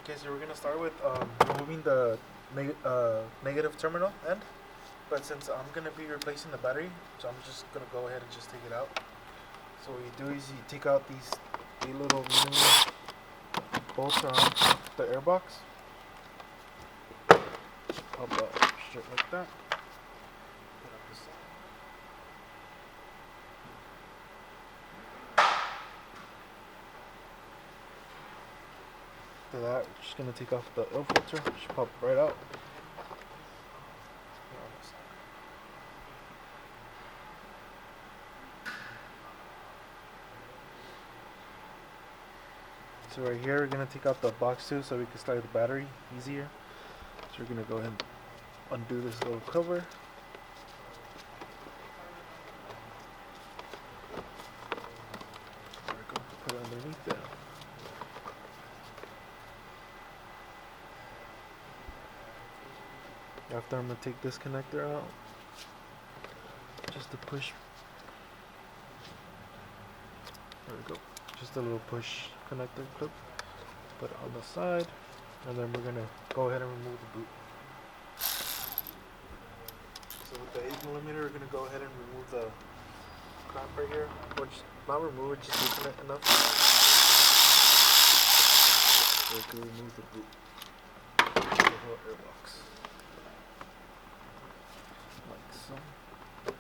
Okay, so we're gonna start with removing the negative terminal end. But since I'm gonna be replacing the battery, so I'm just gonna go ahead and just take it out. So what you do is you take out these 8 little mini bolts around the airbox. Pop out straight like that. Put on this side. After that, we're just gonna take off the oil filter. Just pop it right out. So right here, we're gonna take out the box too, so we can start the battery easier. So we're gonna go ahead and undo this little cover. There we go. Put it underneath there. After, I'm gonna take this connector out, just to push. There we go. Just a little push connector clip. Put it on the side, and then we're gonna go ahead and remove the boot. So with the 8mm, we're gonna go ahead and remove the clamp right here, or just not remove it, just loosen it enough so we can remove the boot, the whole airbox, like so. There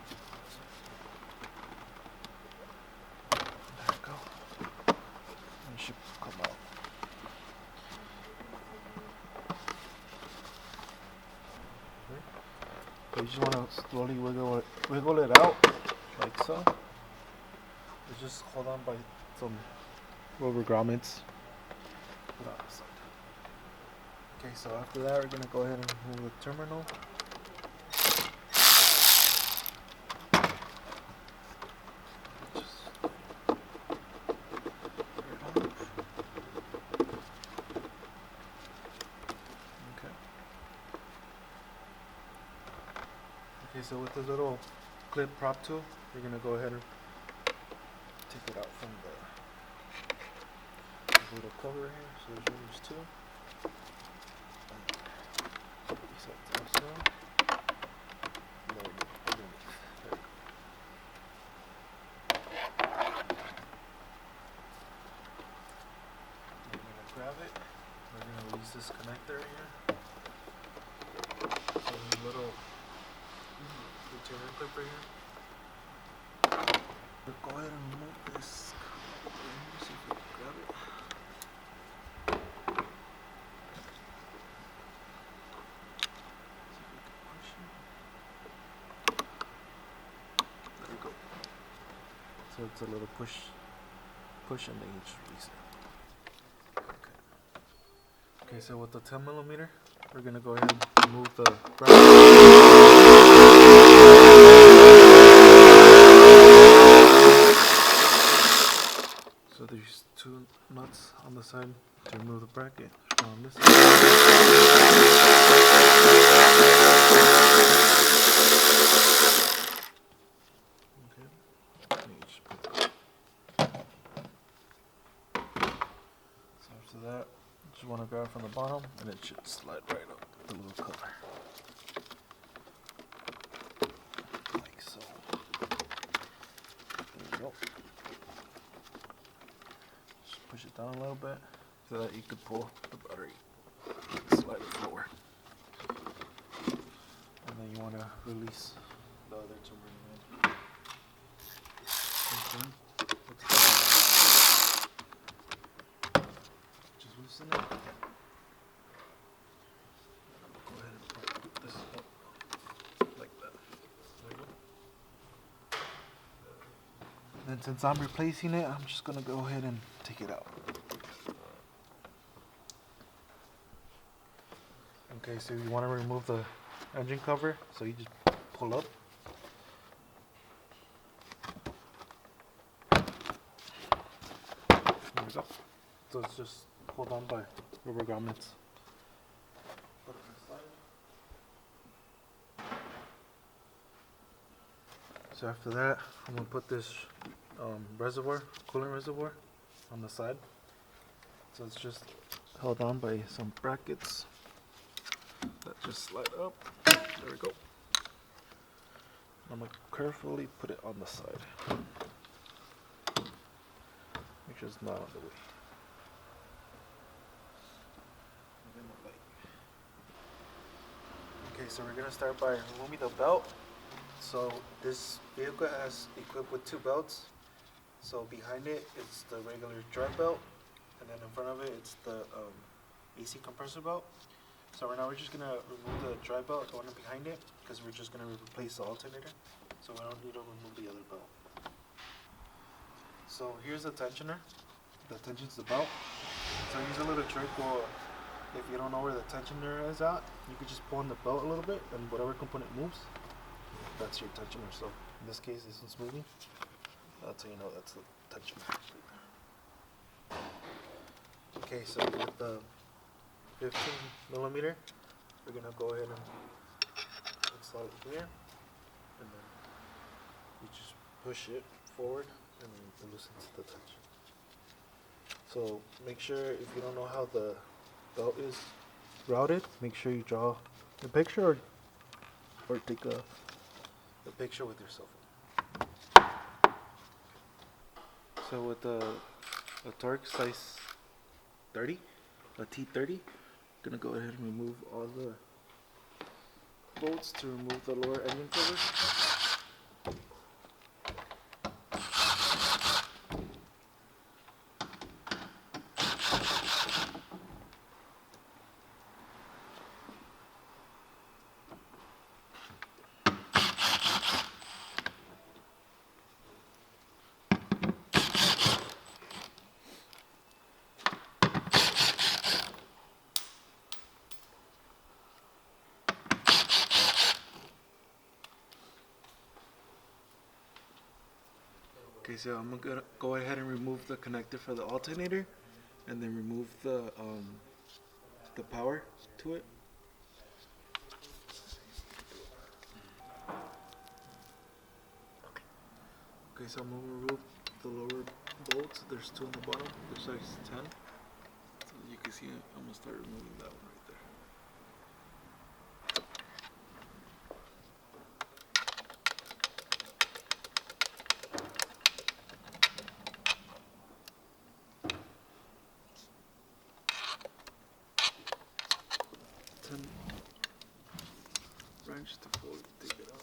we go. And it should come out. So you just want to slowly wiggle it out, like so. It's just hold on by some rubber grommets. Put it on the side. Okay, so after that, we're gonna go ahead and remove the terminal. Okay, so with the little clip prop tool, you're gonna go ahead and take it out from the little cover here. So there's two. Set this up. There we go. Underneath. There we go. We're gonna grab it. We're gonna release this connector here. So the little retainer clip right here. We'll go ahead and remove this. See if we can grab it. See if we can push it. There we go. So it's a little push and then you just release it. Okay, so with the 10mm, we're gonna go ahead and remove the bracket. So there's 2 nuts on the side to remove the bracket. On this side. Okay. And you just put that. So after that, you just want to grab from the bottom, and it should slide right up the little cover. Like so. There we go. Push it down a little bit so that you can pull the battery, slide it forward, and then you want to release the other terminal. Just loosen it. Go ahead and put this up like that. There we go. And since I'm replacing it, I'm just gonna go ahead and take it out. Okay, so you want to remove the engine cover, so you just pull up. There we go. So it's just hold on by rubber grommets. Put it inside. So after that, I'm gonna put this coolant reservoir on the side. So it's just held on by some brackets that just slide up. There we go. I'm gonna carefully put it on the side. Make sure it's not on the way. Okay, so we're gonna start by removing the belt. So this vehicle has equipped with 2 belts. So behind it, it's the regular drive belt, and then in front of it, it's the AC compressor belt. So right now we're just gonna remove the drive belt, the one behind it, because we're just gonna replace the alternator. So we don't need to remove the other belt. So here's the tensioner. The tension's the belt. So here's a little trick where if you don't know where the tensioner is at, you could just pull on the belt a little bit, and whatever component moves, that's your tensioner. So in this case, this one's moving. That's how you know that's the tensioner. Okay, so with the 15 millimeter, we're gonna go ahead and install it here, and then you just push it forward, and then it loosens the tension. So make sure, if you don't know how the belt is routed, make sure you draw the picture or take the picture with your cell phone. So with a torque size 30, a T30, gonna go ahead and remove all the bolts to remove the lower engine cover. Okay, so I'm gonna go ahead and remove the connector for the alternator, and then remove the power to it. Okay, so I'm gonna remove the lower bolts. There's 2 on the bottom. They're size 10. So you can see, I'm gonna start removing that one right there. Wrench to fully take it out.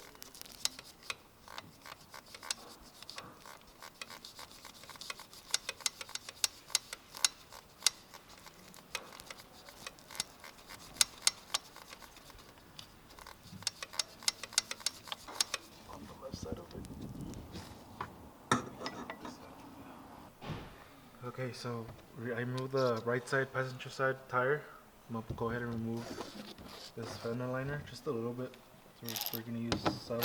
On the left side of it. Okay, so I removed the right side passenger side tire. I'm gonna go ahead and remove this fender liner just a little bit. So we're gonna use solid.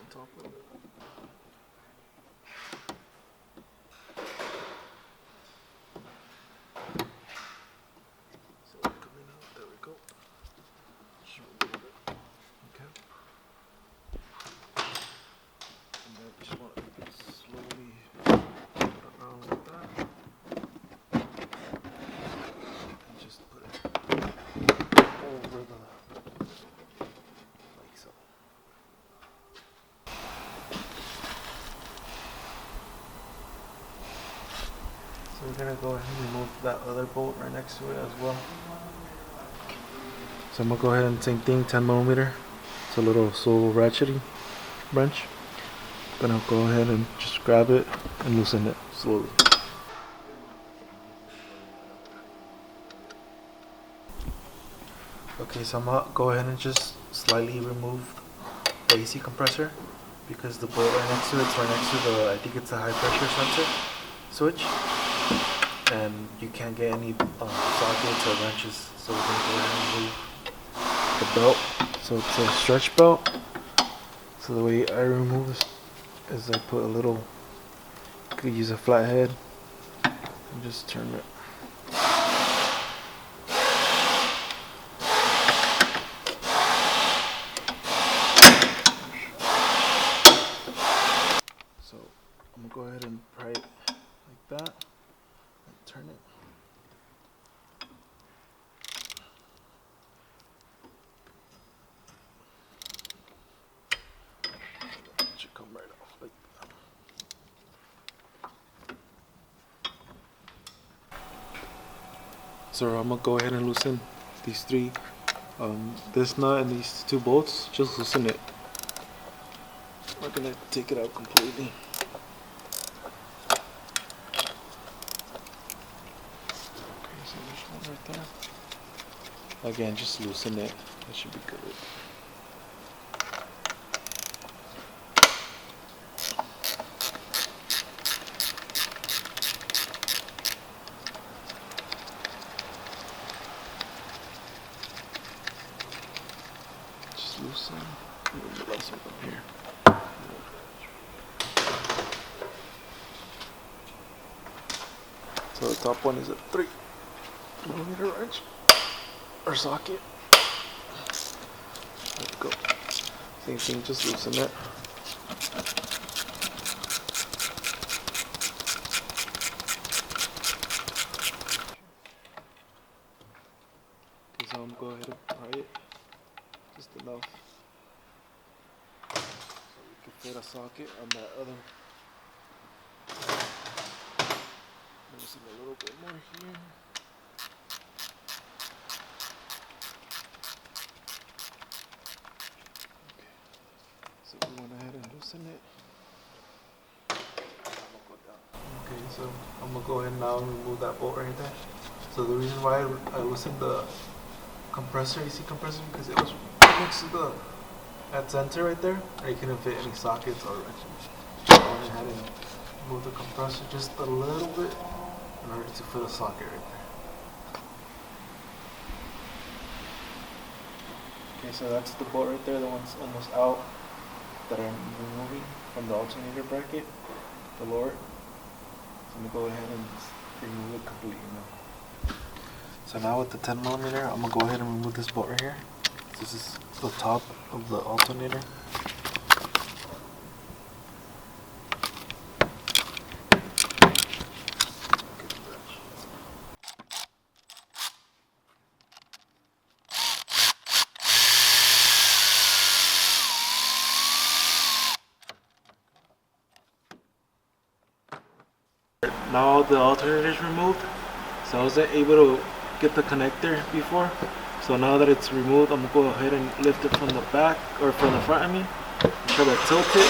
Top of it. So coming out, there we go. Just remove it. Okay. And then just want to slowly put it around like that. And just put it over the like so. So we're gonna go ahead and remove that other bolt right next to it as well. So I'm gonna go ahead and same thing, 10 millimeter. It's a little swivel ratcheting wrench. Gonna go ahead and just grab it and loosen it slowly. Okay, so I'm gonna go ahead and just slightly remove the AC compressor because the bolt right next to it's right next to the, I think it's a high pressure sensor switch, and you can't get any sockets or wrenches, so we're gonna go ahead and remove the belt. So it's a stretch belt. So the way I remove this is I put a little, you could use a flathead and just turn it. So I'm gonna go ahead and pry it like that and turn it. It should come right off like that. So I'm gonna go ahead and loosen these three, this nut and these two bolts. Just loosen it. I'm not gonna take it out completely. Okay, so there's one right there. Again, just loosen it. That should be good. Just loosen. Move the last one from here. So the top one is a 3mm wrench or socket. Let's go. Same thing, just loosen it. Okay, so I'm gonna go ahead and pry it just enough so we can fit a socket on that other. Loosen a little bit more here. Okay, so we went ahead and loosen it. Okay, so I'm gonna go ahead now and remove that bolt right there. So the reason why I loosened the compressor, AC compressor, because it was next to that center right there, and it couldn't fit any sockets or wrenches. I went ahead and moved the compressor just a little bit in order to fit a socket right there. Okay, so that's the bolt right there, the one's almost out that I'm removing from the alternator bracket, the lower. So I'm gonna go ahead and remove it completely now. So now with the 10mm, I'm gonna go ahead and remove this bolt right here. This is the top of the alternator. Now the alternator is removed, so I wasn't able to get the connector before. So now that it's removed, I'm gonna go ahead and lift it from the back, or from the front, and try to tilt it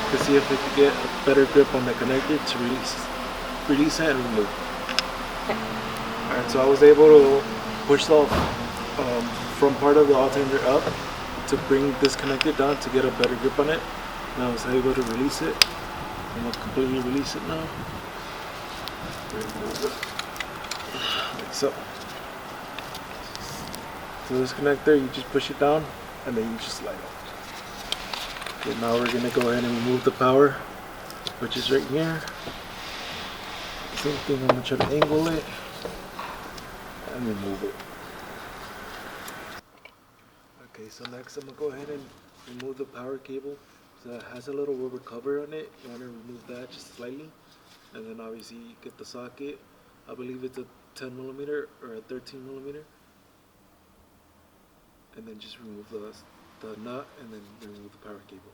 to see if we can get a better grip on the connector to release it and remove. Alright, so I was able to push the front part of the alternator up to bring this connector down to get a better grip on it. And I was able to release it. I'm gonna completely release it now. Like so. So this connector, you just push it down and then you just slide it. Okay, now we're gonna go ahead and remove the power, which is right here. Same thing, I'm gonna try to angle it and remove it. Okay, so next I'm gonna go ahead and remove the power cable. So it has a little rubber cover on it. You wanna remove that just slightly. And then obviously you get the socket. I believe it's a 10mm or a 13mm. And then just remove the nut and then remove the power cable.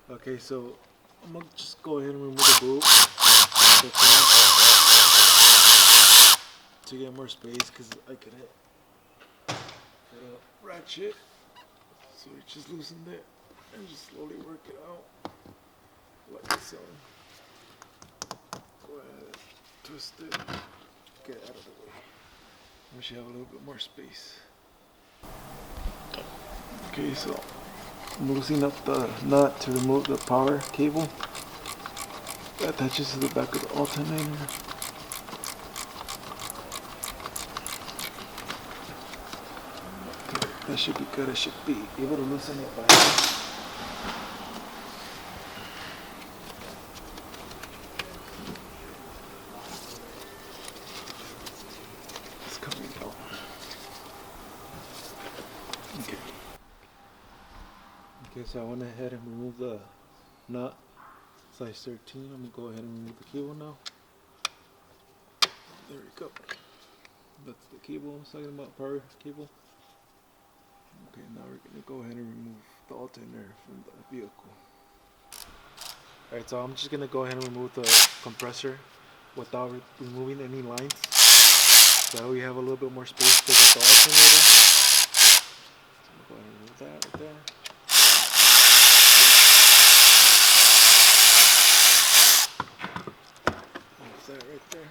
Okay, so I'm gonna just go ahead and remove the boot to get more space because I couldn't fit a ratchet. So we just loosened it and just slowly work it out like so. Go ahead, twist it, get out of the way. We should have a little bit more space. Okay, so I'm loosening up the nut to remove the power cable that attaches to the back of the alternator. Okay, that should be good. I should be able to loosen it by hand. It's coming out. Okay. Okay, so I went ahead and removed the nut size 13. I'm gonna go ahead and remove the cable now. There we go. That's the cable I was talking about, power cable. Okay, now we're gonna go ahead and remove the alternator from the vehicle. Alright, so I'm just gonna go ahead and remove the compressor without removing any lines. So we have a little bit more space to get the alternator. So I'm gonna go ahead and remove that right there. Move that right there.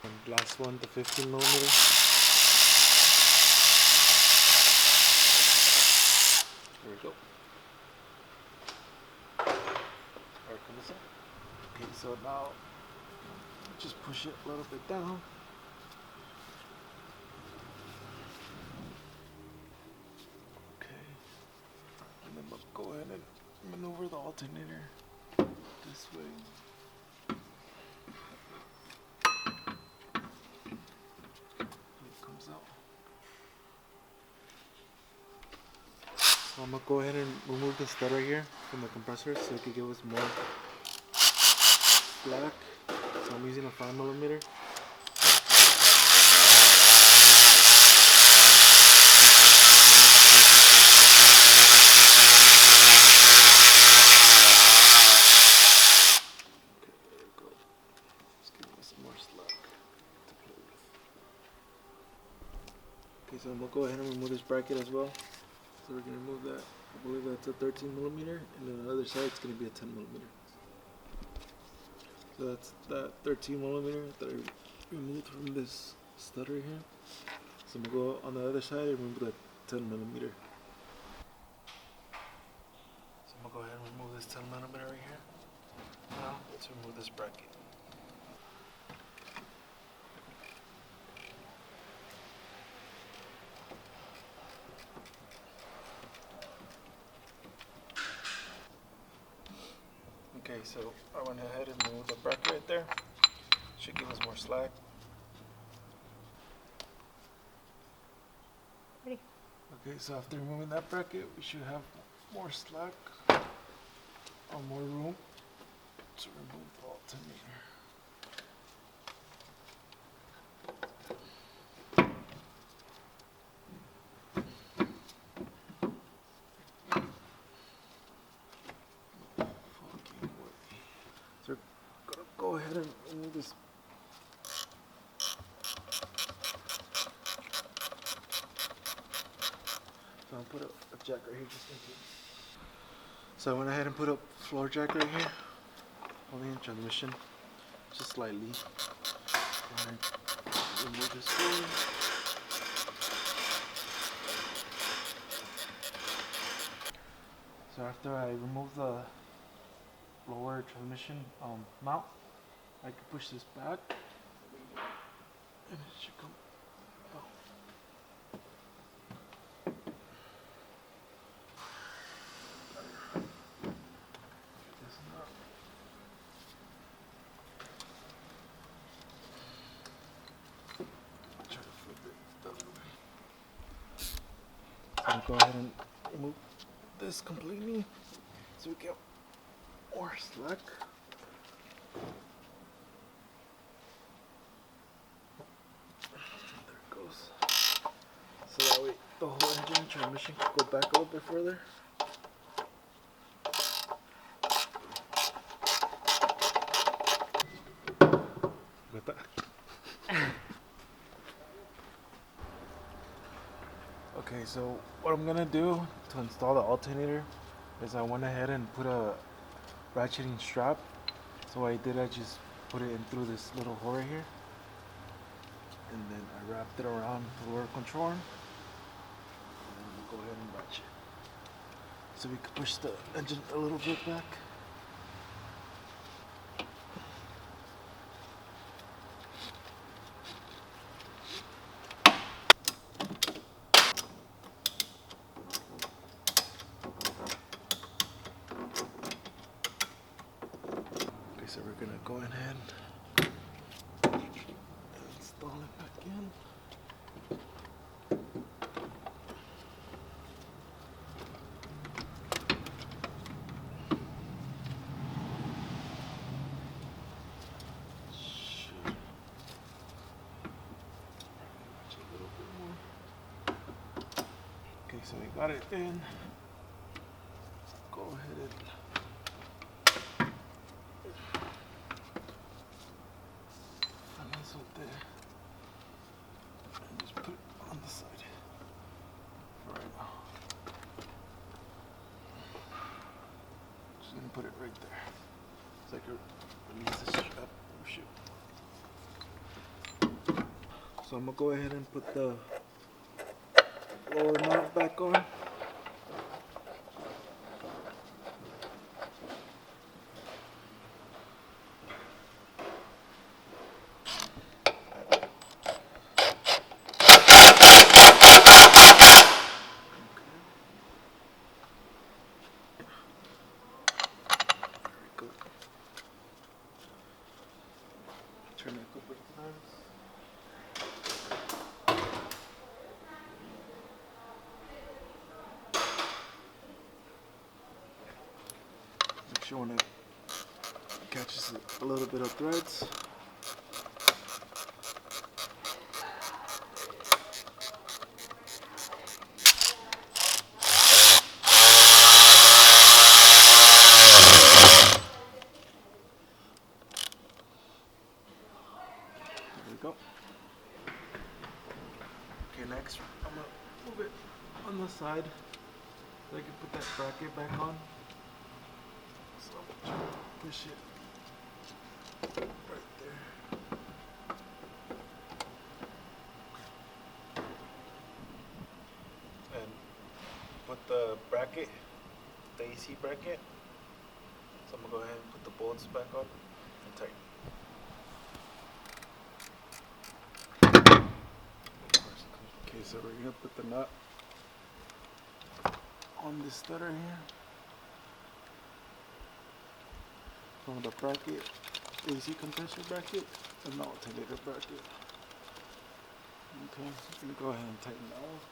And last one, the 15 millimeter. There we go. Alright, come this up. Okay, so now just push it a little bit down. Okay. And then we'll go ahead and maneuver the alternator this way. Out. So I'm gonna go ahead and remove the stud right here from the compressor so it can give us more slack. So I'm using a 5 millimeter. Okay, there we go. Just giving us some more slack to play with. Okay, so I'm gonna go ahead and remove this bracket as well. So we're gonna remove that. I believe that's a 13 millimeter, and then the other side it's gonna be a 10 millimeter. So that's that 13 millimeter that I removed from this stud right here. So I'm gonna go on the other side and remove the 10 millimeter. So I'm gonna go ahead and remove this 10 millimeter right here. Now let's remove this bracket. Okay, so I went ahead and removed the bracket right there. Should give us more slack. Ready? Okay, so after removing that bracket, we should have more slack or more room to remove the alternator. So we're gonna go ahead and remove this. So I'll put a jack right here just in case. So I went ahead and put a floor jack right here, only in transmission, just slightly. Go ahead and remove this forward. So after I remove the lower transmission mount, I can push this back and it should come out. Try to flip it the other way. So I'll go ahead and remove this completely so we get more slack. There it goes. So that way the whole engine and transmission can go back a little bit further. Got that? Okay, so what I'm gonna do to install the alternator is I went ahead and put a ratcheting strap. So what I did, I just put it in through this little hole right here, and then I wrapped it around the lower control arm, and then we'll go ahead and ratchet. So we can push the engine a little bit back. Okay, so we're gonna go ahead and install it back in. Okay, so we got it in. Go ahead and finesse it there. And just put it on the side for right now. Just gonna put it right there. So I can release the strap. Oh shoot. So I'm gonna go ahead and put the lower knob back on. Turn it over times. Make sure when it catches a little bit of threads. There we go. Okay, next I'm gonna move it on the side so I can put that bracket back on. So I'm gonna try to push it right there. And put the bracket, the AC bracket. So I'm gonna go ahead and put the bolts back on and tighten. Okay, so we're gonna put the nut on this stud right here. From the bracket, AC compressor bracket, and the alternator bracket. Okay, so I'm gonna go ahead and tighten that off.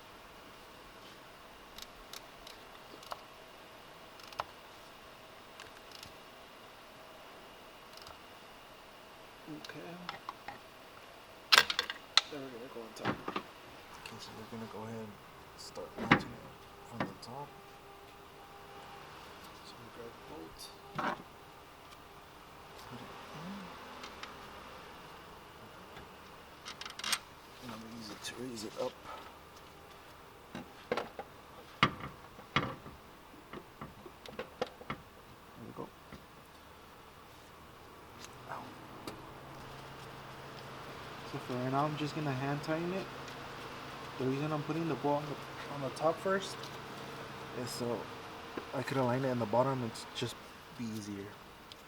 Okay. Then we're gonna go on top. Okay, so we're gonna go ahead and start mounting it from the top. So we grab the bolt, put it in, and I'm gonna use it to raise it up. There we go. Ow. So for right now, I'm just gonna hand tighten it. The reason I'm putting the bolt on the top first is so I could align it in the bottom and just be easier.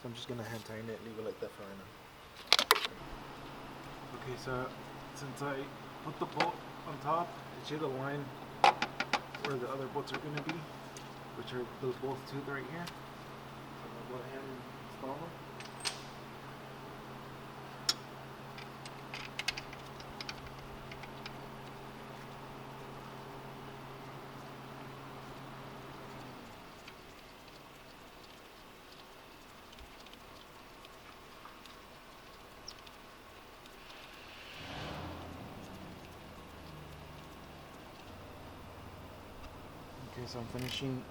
So I'm just gonna hand tighten it, leave it like that for right now. Okay, so since I put the bolt on top, it should align where the other bolts are gonna be, which are those bolts tooth right here. So I'm gonna go ahead and install them. Okay, so I'm finishing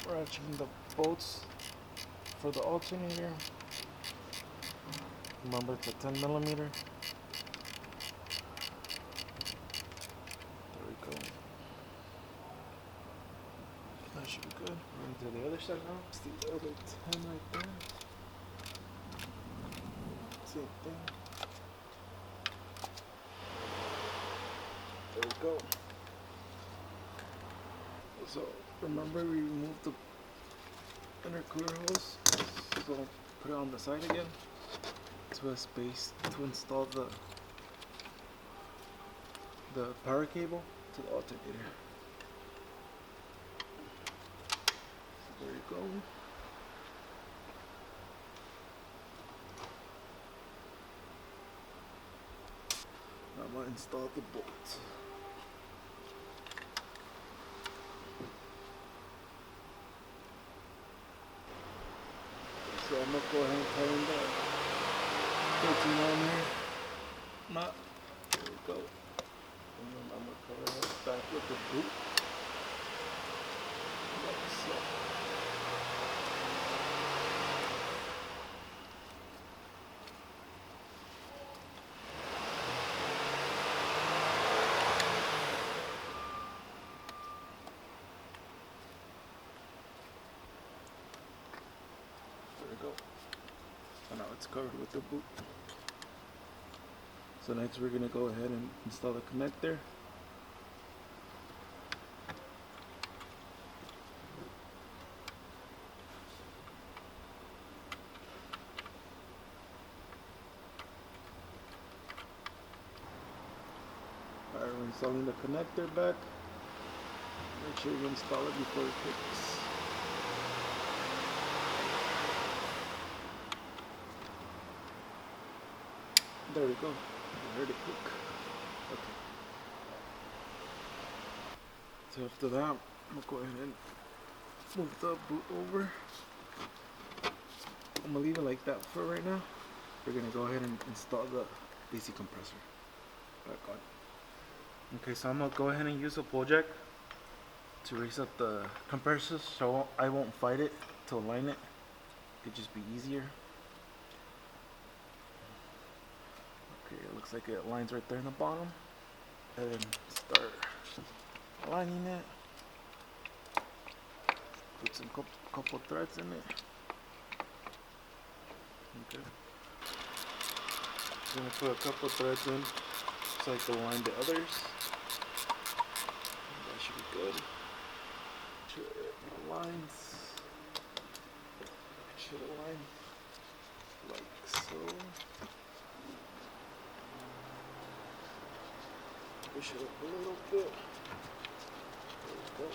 ratcheting the bolts for the alternator. Remember, it's a 10mm. There we go. should be good. Moving to the other side now. It's the other 10 right there. Same thing. There we go. So remember we removed the intercooler hose. So put it on the side again to a space to install the power cable to the alternator. So there you go. Now I'm gonna install the bolts. So I'm gonna go ahead and tighten the 13mm knot. There we go. And then I'm gonna cover it back with the boot. Like so. There we go. So now it's covered with the boot. So next we're gonna go ahead and install the connector. Alright, we're installing the connector back. Make sure you install it before it cooks. There we go. You heard it cook. Okay. So after that, I'm gonna go ahead and move the boot over. I'm gonna leave it like that for right now. We're gonna go ahead and install the DC compressor back on. Okay, so I'm gonna go ahead and use a pull jack to raise up the compressor so I won't fight it to align it. It'd just be easier. Okay, it looks like it aligns right there in the bottom. And then start aligning it. Put some couple threads in it. Okay. I'm gonna put a couple threads in so I can align the others. That should be good. Sure it aligns. It should align like so. Push it up a little bit. There we go.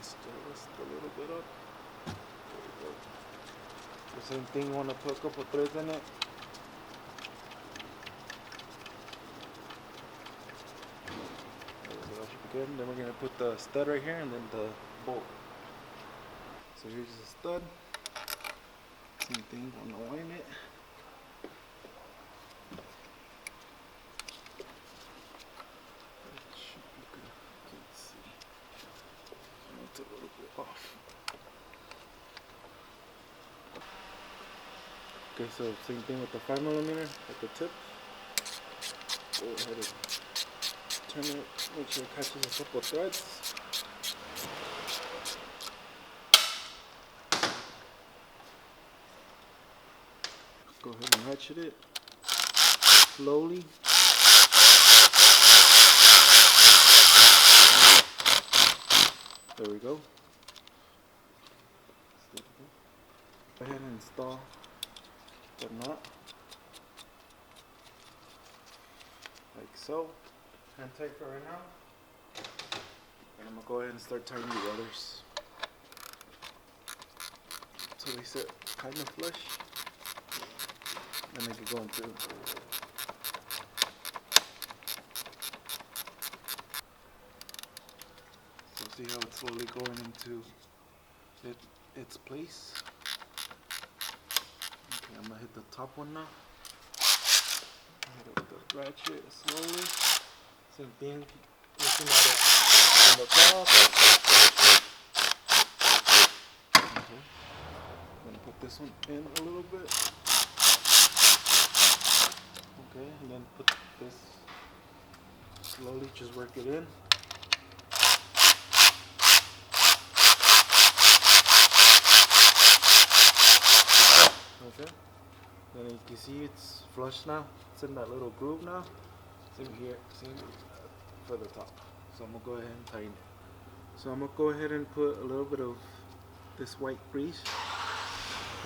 Just a little bit up. There we go. The same thing, you want to put a couple threads in it. That should be good. Then we're going to put the stud right here and then the bolt. So here's the stud. Same thing, want to align it. A little bit off. Okay, so same thing with the 5mm at the tip. Go ahead and turn it, make sure it catches a couple threads. Go ahead and ratchet it slowly. There we go. Go ahead and install the nut like so. Hand tight for right now. And I'm gonna go ahead and start tightening the others so they sit kind of flush and they can go through. See how it's slowly going into its place. Okay, I'm gonna hit the top one now. Hit it with the ratchet slowly. Same thing, looking at it from the top. Okay, I'm gonna put this one in a little bit. Okay, and then put this slowly just work it in. Okay. Then you can see it's flush now. It's in that little groove now. Same here, same for the top. So I'm gonna go ahead and tighten it. So I'm gonna go ahead and put a little bit of this white grease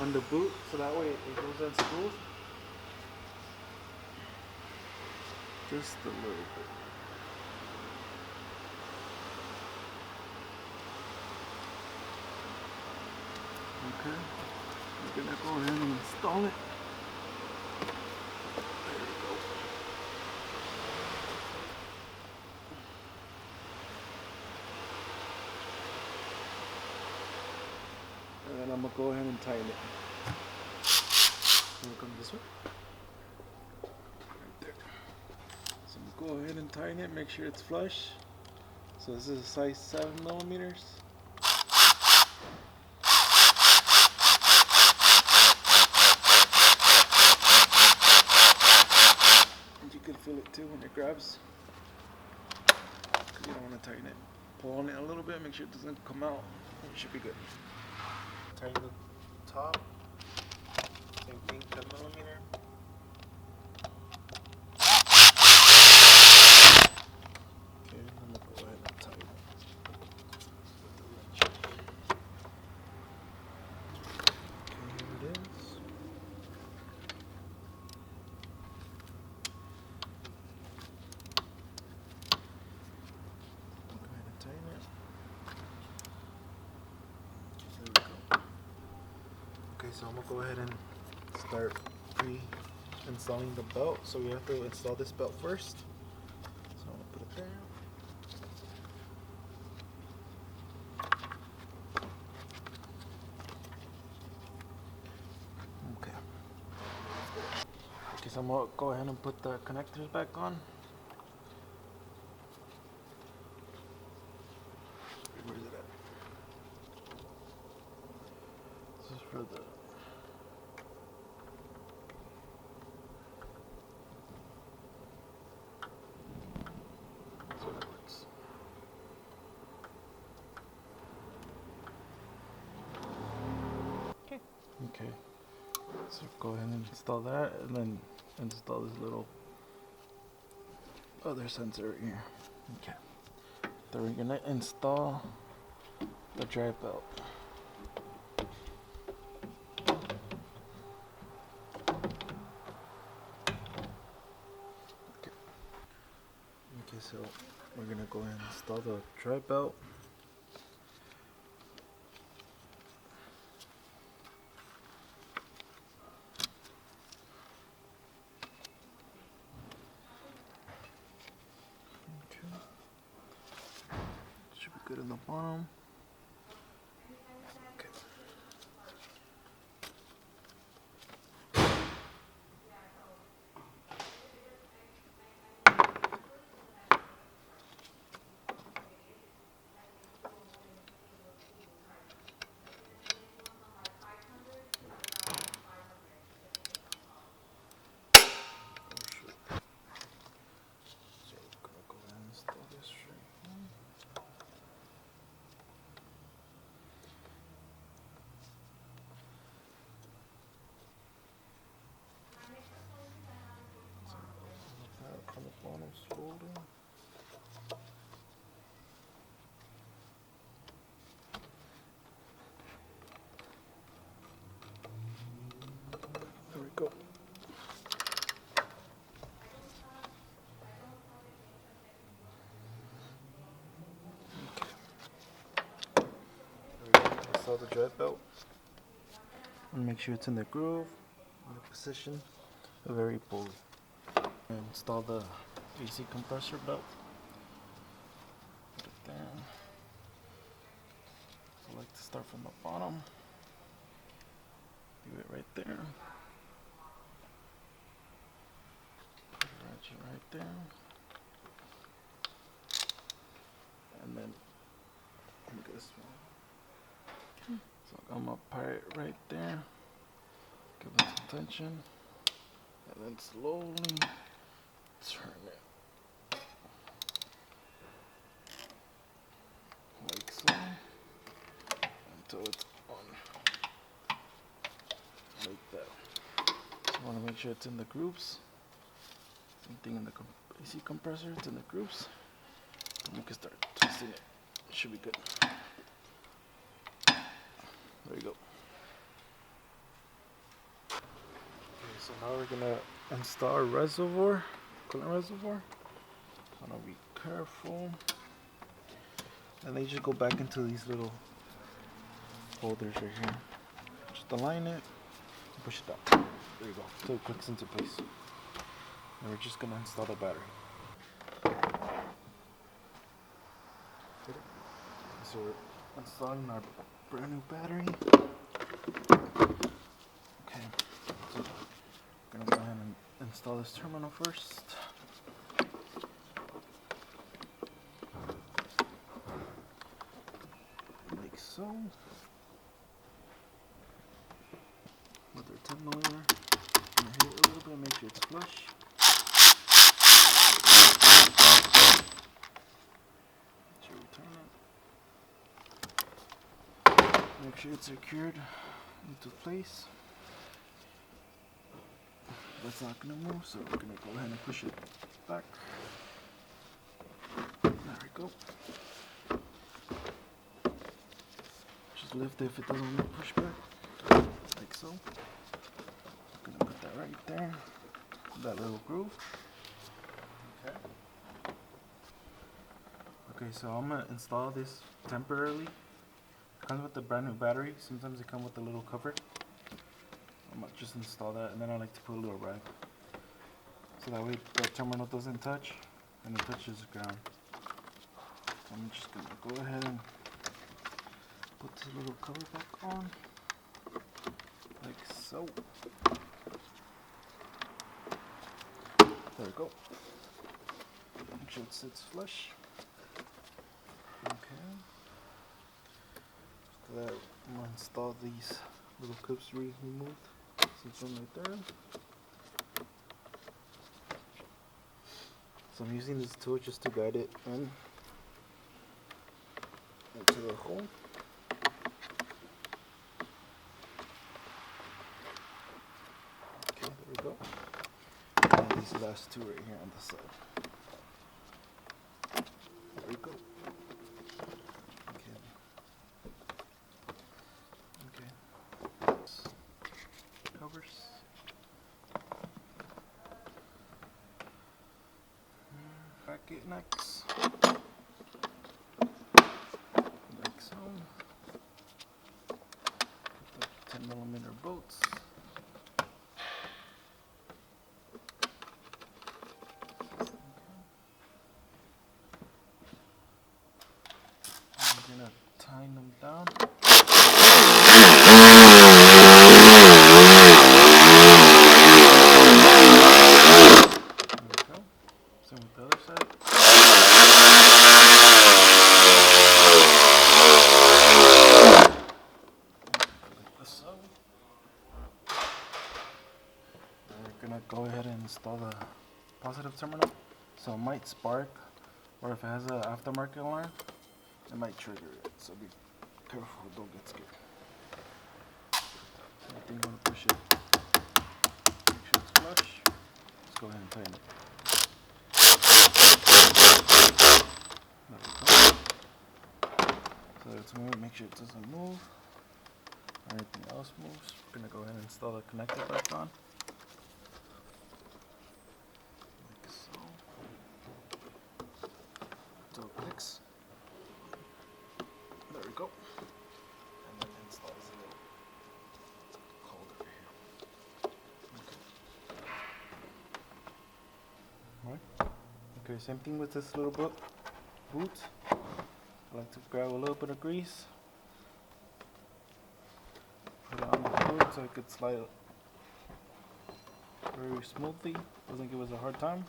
on the boot, so that way it goes in smooth. Just a little bit. Okay, we're gonna go ahead and install it. There we go. And then I'm gonna go ahead and tighten it. I'm gonna come this way. Right there. So I'm gonna go ahead and tighten it, make sure it's flush. So this is a size 7mm. And you can feel it too when it grabs. Because you don't want to tighten it. Pull on it a little bit, make sure it doesn't come out. It should be good. Tighten the top. Same thing, 10mm. Okay, I'm gonna go ahead and tighten it. Okay, here it is. Go ahead and tighten it. There we go. Okay, so I'm gonna go ahead and start pre-installing the belt. So we have to install this belt first. So I'm gonna put it there. Okay. Okay, so I'm gonna go ahead and put the connectors back on. Where is it at? This is for the okay, so go ahead and install that, and then install this little other sensor right here. Okay, then we're gonna install the dry belt. Okay, so we're gonna go ahead and install the dry belt. Should be good in the bottom. Okay. So we're gonna go ahead and install this right here. On the bottom slowly. There we go. Install the dry belt and make sure it's in the groove, in the position, very pulley. And install the AC compressor belt. Put it there. So I like to start from the bottom. Do it right there. Ratchet right there. And then this one. So I'm gonna put it right there. Give it some tension. And then slowly turn it. sure it's in the grooves. Same thing in the AC compressor, it's in the grooves. And we can start twisting it. It should be good. There you go. Okay, so now we're gonna install a reservoir, coolant reservoir. So now be careful. And they just go back into these little holders right here. Just align it and push it down. There you go. So it clicks into place. And we're just gonna install the battery. So we're installing our brand new battery. Okay, so we're gonna go ahead and install this terminal first. Like so. With our 10mm, I'm gonna hit it a little bit, make sure it's flush. Make sure it's secured into place. That's not going to move, so we're going to go ahead and push it back. There we go. Just lift it if it doesn't want to push back, like so. I'm going to put that right there, that little groove. Okay. Okay, so I'm going to install this temporarily. It comes with the brand new battery. Sometimes they come with a little cover. I might just install that, and then I like to put a little rag, so that way the terminal doesn't touch and it touches the ground. So I'm just gonna go ahead and put this little cover back on, like so. There we go. Make sure it sits flush. Okay. So that I'm gonna install these little clips we removed. See one right there. So I'm using this tool just to guide it in into the hole. Okay, there we go. And these last two right here on the side. There we go. Covers. Back it next. Like so. Put the 10mm bolts. I'm gonna tighten them down. Same with the other side. Like this up. We're gonna go ahead and install the positive terminal. So it might spark, or if it has an aftermarket alarm, it might trigger it. So be careful, don't get scared. So I think I'm gonna push it. Make sure it's flush. Let's go ahead and tighten it. So it's moving, make sure it doesn't move. Anything else moves. We're gonna go ahead and install the connector back on. Like so. So it clicks. There we go. And then install this little holder here. Okay. Alright. Okay, same thing with this little boot. I like to grab a little bit of grease, put it on the boot so it could slide very smoothly, doesn't give us a hard time,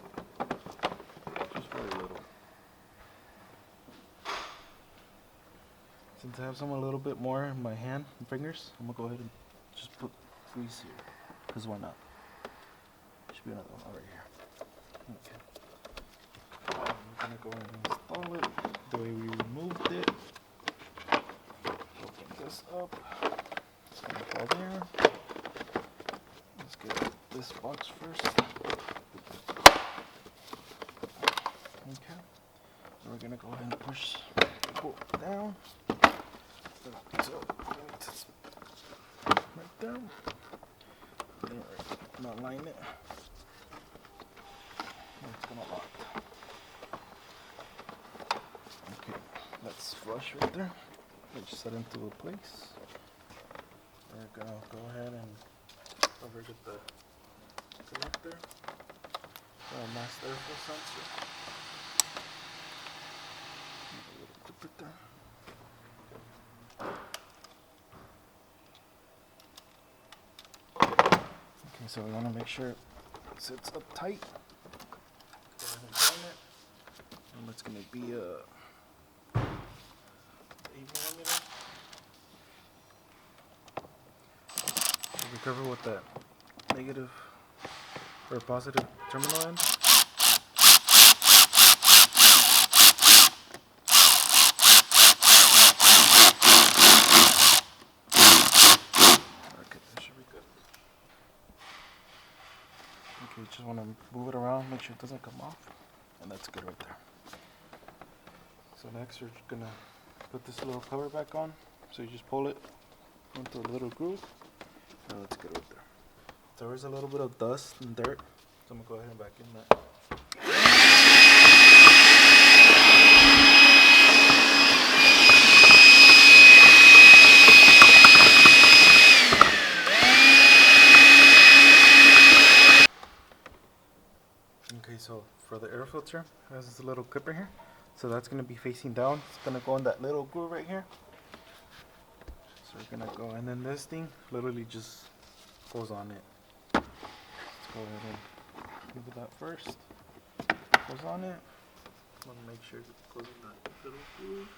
just very little. Since I have some a little bit more in my hand and fingers, I'm going to go ahead and just put grease here, because why not? Should be another one right here. Okay. I'm going to go ahead and install it the way we removed it. Open this up. It's going to fall there. Let's get this box first. Okay. We're gonna go ahead and push the bolt down. So right there. And we're gonna line it. And it's gonna lock. Okay, that's flush right there. Let's set into a place. We're gonna go ahead and over get the connector. Mass airflow sensor. A little clip right there. Okay, so we want to make sure it sits up tight. Go ahead and tighten it. And it's going to be a 8mm. Be careful with that negative or positive terminal end. Okay, that should be good. Okay, you just want to move it around, make sure it doesn't come off, and that's good right there. So next we're just gonna put this little cover back on. So you just pull it into a little groove, and that's good right there. There is a little bit of dust and dirt, so I'm gonna go ahead and vacuum that. Okay, so for the air filter, it has this little clip right here. So that's gonna be facing down. It's gonna go in that little groove right here. So we're gonna go, and then this thing literally just goes on it. Let's go ahead and move that first. Goes on it. Want to make sure it goes in that little groove,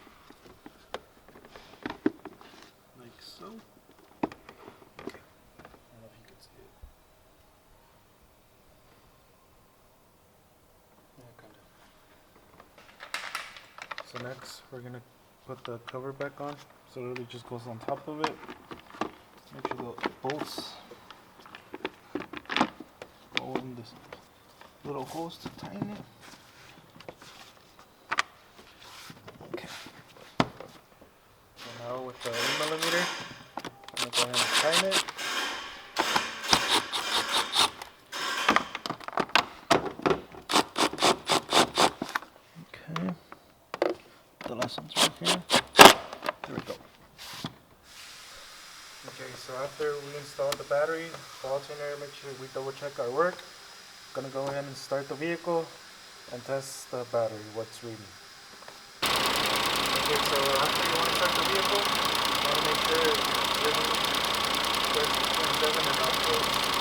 like so. Okay. I don't know if you can see it. Yeah, kind of. So next, we're gonna put the cover back on. So it really just goes on top of it. Make sure the bolts go in this little holes to tighten it. Okay. So now with the 8mm, I'm gonna go ahead and tighten it. Okay. The last one's right here. There we go. Okay, so after we installed the battery, the alternator, make sure we double check our work. Gonna go ahead and start the vehicle and test the battery, what's reading. Okay, so after you want to start the vehicle, you want to make sure it's reading 13.7 and upwards.